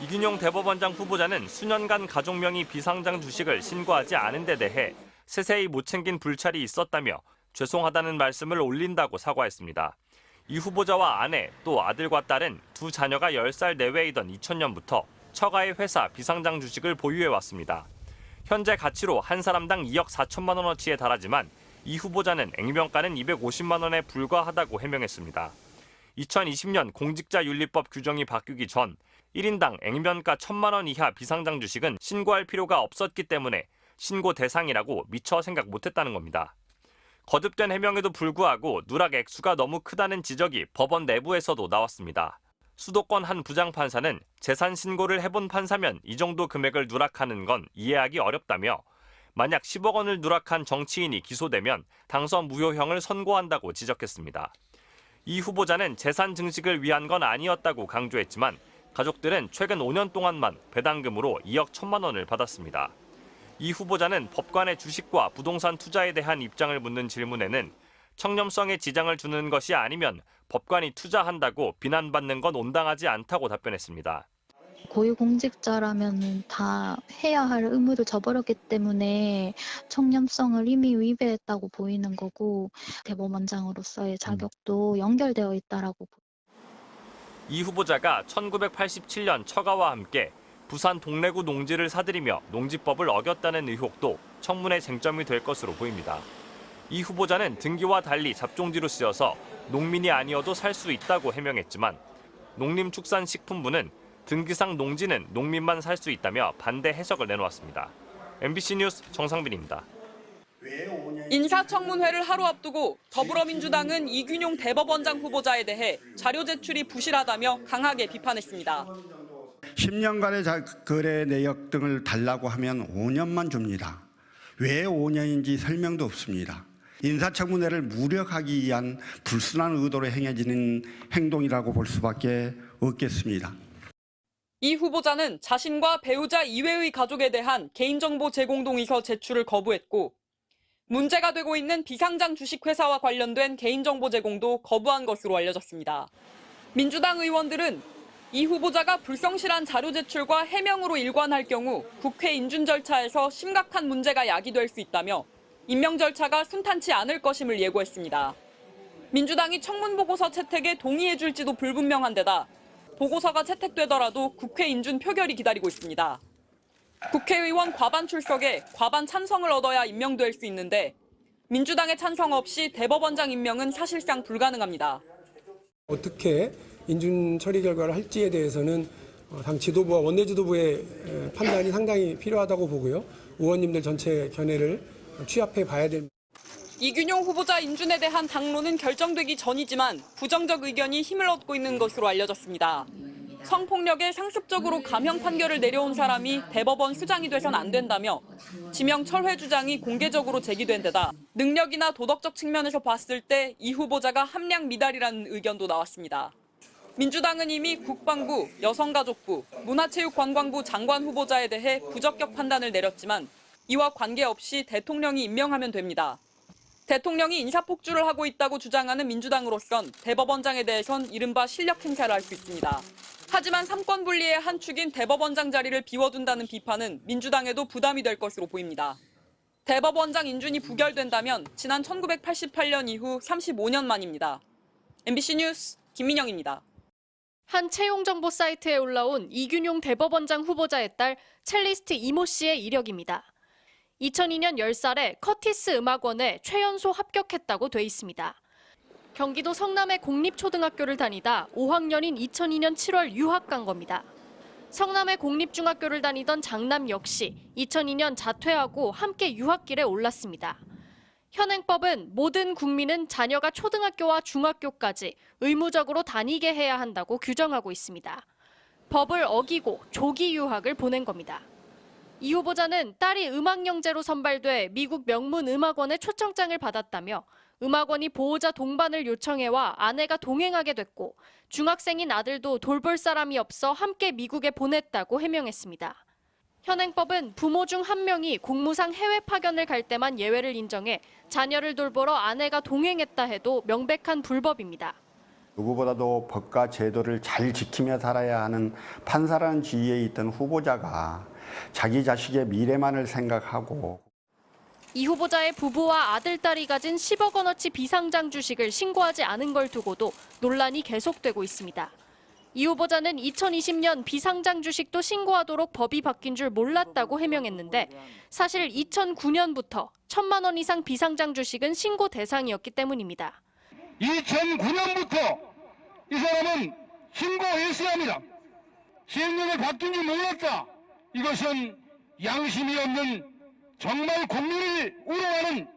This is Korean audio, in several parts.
이균용 대법원장 후보자는 수년간 가족명의 비상장 주식을 신고하지 않은 데 대해 세세히 못 챙긴 불찰이 있었다며 죄송하다는 말씀을 올린다고 사과했습니다. 이 후보자와 아내 또 아들과 딸은 두 자녀가 10살 내외이던 2000년부터 처가의 회사 비상장 주식을 보유해왔습니다. 현재 가치로 한 사람당 2억 4천만 원어치에 달하지만 이 후보자는 액면가는 250만 원에 불과하다고 해명했습니다. 2020년 공직자윤리법 규정이 바뀌기 전 1인당 액면가 1,000만 원 이하 비상장 주식은 신고할 필요가 없었기 때문에 신고 대상이라고 미처 생각 못했다는 겁니다. 거듭된 해명에도 불구하고 누락 액수가 너무 크다는 지적이 법원 내부에서도 나왔습니다. 수도권 한 부장판사는 재산 신고를 해본 판사면 이 정도 금액을 누락하는 건 이해하기 어렵다며 만약 10억 원을 누락한 정치인이 기소되면 당선 무효형을 선고한다고 지적했습니다. 이 후보자는 재산 증식을 위한 건 아니었다고 강조했지만 가족들은 최근 5년 동안만 배당금으로 2억 1천만 원을 받았습니다. 이 후보자는 법관의 주식과 부동산 투자에 대한 입장을 묻는 질문에는 청렴성에 지장을 주는 것이 아니면 법관이 투자한다고 비난받는 건 온당하지 않다고 답변했습니다. 고위공직자라면 다 해야 할 의무를 저버렸기 때문에 청렴성을 이미 위배했다고 보이는 거고 대법원장으로서의 자격도 연결되어 있다라고 보입니다. 이 후보자가 1987년 처가와 함께 부산 동래구 농지를 사들이며 농지법을 어겼다는 의혹도 청문회 쟁점이 될 것으로 보입니다. 이 후보자는 등기와 달리 잡종지로 쓰여서 농민이 아니어도 살 수 있다고 해명했지만 농림축산식품부는 등기상 농지는 농민만 살 수 있다며 반대 해석을 내놓았습니다. MBC 뉴스 정상빈입니다. 인사청문회를 하루 앞두고 더불어민주당은 이균용 대법원장 후보자에 대해 자료 제출이 부실하다며 강하게 비판했습니다. 10년간의 거래 내역 등을 달라고 하면 5년만 줍니다. 왜 5년인지 설명도 없습니다. 인사청문회를 무력하기 위한 불순한 의도로 행해지는 행동이라고 볼 수밖에 없겠습니다. 이 후보자는 자신과 배우자 이외의 가족에 대한 개인정보 제공 동의서 제출을 거부했고 문제가 되고 있는 비상장 주식회사와 관련된 개인정보 제공도 거부한 것으로 알려졌습니다. 민주당 의원들은 이 후보자가 불성실한 자료 제출과 해명으로 일관할 경우 국회 인준 절차에서 심각한 문제가 야기될 수 있다며 임명 절차가 순탄치 않을 것임을 예고했습니다. 민주당이 청문보고서 채택에 동의해줄지도 불분명한 데다 보고서가 채택되더라도 국회 인준 표결이 기다리고 있습니다. 국회의원 과반 출석에 과반 찬성을 얻어야 임명될 수 있는데 민주당의 찬성 없이 대법원장 임명은 사실상 불가능합니다. 어떻게 인준 처리 결과를 할지에 대해서는 당 지도부와 원내 지도부의 판단이 상당히 필요하다고 보고요. 의원님들 전체 견해를 취합해 봐야 됩니다. 이균용 후보자 인준에 대한 당론은 결정되기 전이지만 부정적 의견이 힘을 얻고 있는 것으로 알려졌습니다. 성폭력에 상습적으로 감형 판결을 내려온 사람이 대법원 수장이 돼선 안 된다며 지명 철회 주장이 공개적으로 제기된 데다 능력이나 도덕적 측면에서 봤을 때 이 후보자가 함량 미달이라는 의견도 나왔습니다. 민주당은 이미 국방부, 여성가족부, 문화체육관광부 장관 후보자에 대해 부적격 판단을 내렸지만 이와 관계없이 대통령이 임명하면 됩니다. 대통령이 인사폭주를 하고 있다고 주장하는 민주당으로선 대법원장에 대해선 이른바 실력 행사를 할 수 있습니다. 하지만 삼권 분리의 한 축인 대법원장 자리를 비워둔다는 비판은 민주당에도 부담이 될 것으로 보입니다. 대법원장 인준이 부결된다면 지난 1988년 이후 35년 만입니다. MBC 뉴스 김민영입니다. 한 채용정보 사이트에 올라온 이균용 대법원장 후보자의 딸 첼리스트 이모 씨의 이력입니다. 2002년 10살에 커티스 음악원에 최연소 합격했다고 돼 있습니다. 경기도 성남의 공립초등학교를 다니다 5학년인 2002년 7월 유학 간 겁니다. 성남의 공립중학교를 다니던 장남 역시 2002년 자퇴하고 함께 유학길에 올랐습니다. 현행법은 모든 국민은 자녀가 초등학교와 중학교까지 의무적으로 다니게 해야 한다고 규정하고 있습니다. 법을 어기고 조기 유학을 보낸 겁니다. 이 후보자는 딸이 음악영재로 선발돼 미국 명문음악원의 초청장을 받았다며 음악원이 보호자 동반을 요청해와 아내가 동행하게 됐고 중학생인 아들도 돌볼 사람이 없어 함께 미국에 보냈다고 해명했습니다. 현행법은 부모 중 한 명이 공무상 해외 파견을 갈 때만 예외를 인정해 자녀를 돌보러 아내가 동행했다 해도 명백한 불법입니다. 누구보다도 법과 제도를 잘 지키며 살아야 하는 판사라는 지위에 있던 후보자가 자기 자식의 미래만을 생각하고 이 후보자의 부부와 아들, 딸이 가진 10억 원어치 비상장 주식을 신고하지 않은 걸 두고도 논란이 계속되고 있습니다. 이 후보자는 2020년 비상장 주식도 신고하도록 법이 바뀐 줄 몰랐다고 해명했는데 사실 2009년부터 1,000만 원 이상 비상장 주식은 신고 대상이었기 때문입니다. 2009년부터 이 사람은 신고했어야 합니다. 시행령이 바뀐 줄 몰랐다. 이것은 양심이 없는 정말 국민을 우롱하는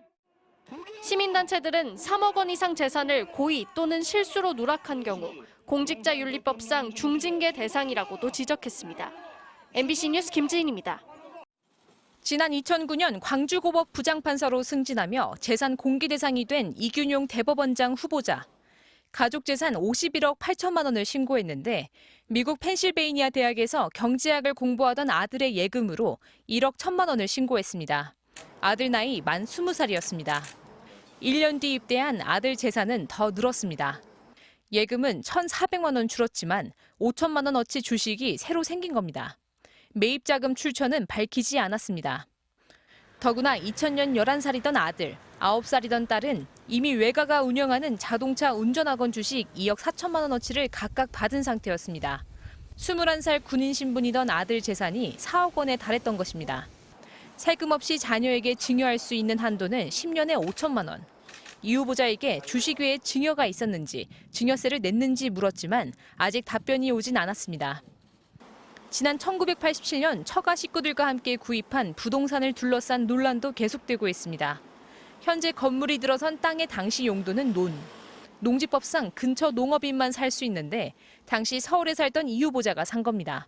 시민단체들은 3억 원 이상 재산을 고의 또는 실수로 누락한 경우 공직자윤리법상 중징계 대상이라고도 지적했습니다. MBC 뉴스 김지인입니다. 지난 2009년 광주고법 부장판사로 승진하며 재산 공개 대상이 된 이균용 대법원장 후보자. 가족 재산 51억 8천만 원을 신고했는데 미국 펜실베이니아 대학에서 경제학을 공부하던 아들의 예금으로 1억 1천만 원을 신고했습니다. 아들 나이 만 20살이었습니다. 1년 뒤 입대한 아들 재산은 더 늘었습니다. 예금은 1,400만 원 줄었지만 5천만 원어치 주식이 새로 생긴 겁니다. 매입자금 출처는 밝히지 않았습니다. 더구나 2000년 11살이던 아들, 9살이던 딸은 이미 외가가 운영하는 자동차 운전학원 주식 2억 4천만 원어치를 각각 받은 상태였습니다. 21살 군인 신분이던 아들 재산이 4억 원에 달했던 것입니다. 세금 없이 자녀에게 증여할 수 있는 한도는 10년에 5천만 원. 이 후보자에게 주식 외에 증여가 있었는지, 증여세를 냈는지 물었지만 아직 답변이 오진 않았습니다. 지난 1987년 처가 식구들과 함께 구입한 부동산을 둘러싼 논란도 계속되고 있습니다. 현재 건물이 들어선 땅의 당시 용도는 농지법상 근처 농업인만 살 수 있는데 당시 서울에 살던 이 후보자가 산 겁니다.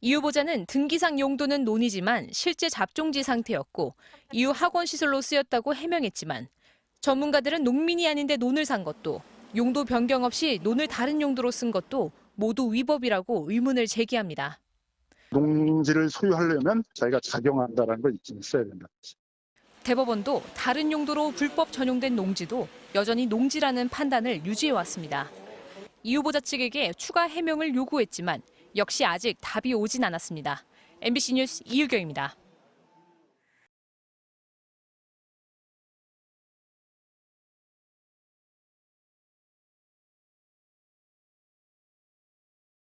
이 후보자는 등기상 용도는 논이지만 실제 잡종지 상태였고 이후 학원시설로 쓰였다고 해명했지만 전문가들은 농민이 아닌데 논을 산 것도 용도 변경 없이 논을 다른 용도로 쓴 것도 모두 위법이라고 의문을 제기합니다. 농지를 소유하려면 자기가 작용한다는 걸 잊지 있어야 된다. 대법원도 다른 용도로 불법 전용된 농지도 여전히 농지라는 판단을 유지해왔습니다. 이 후보자 측에게 추가 해명을 요구했지만 역시 아직 답이 오진 않았습니다. MBC 뉴스 이유경입니다.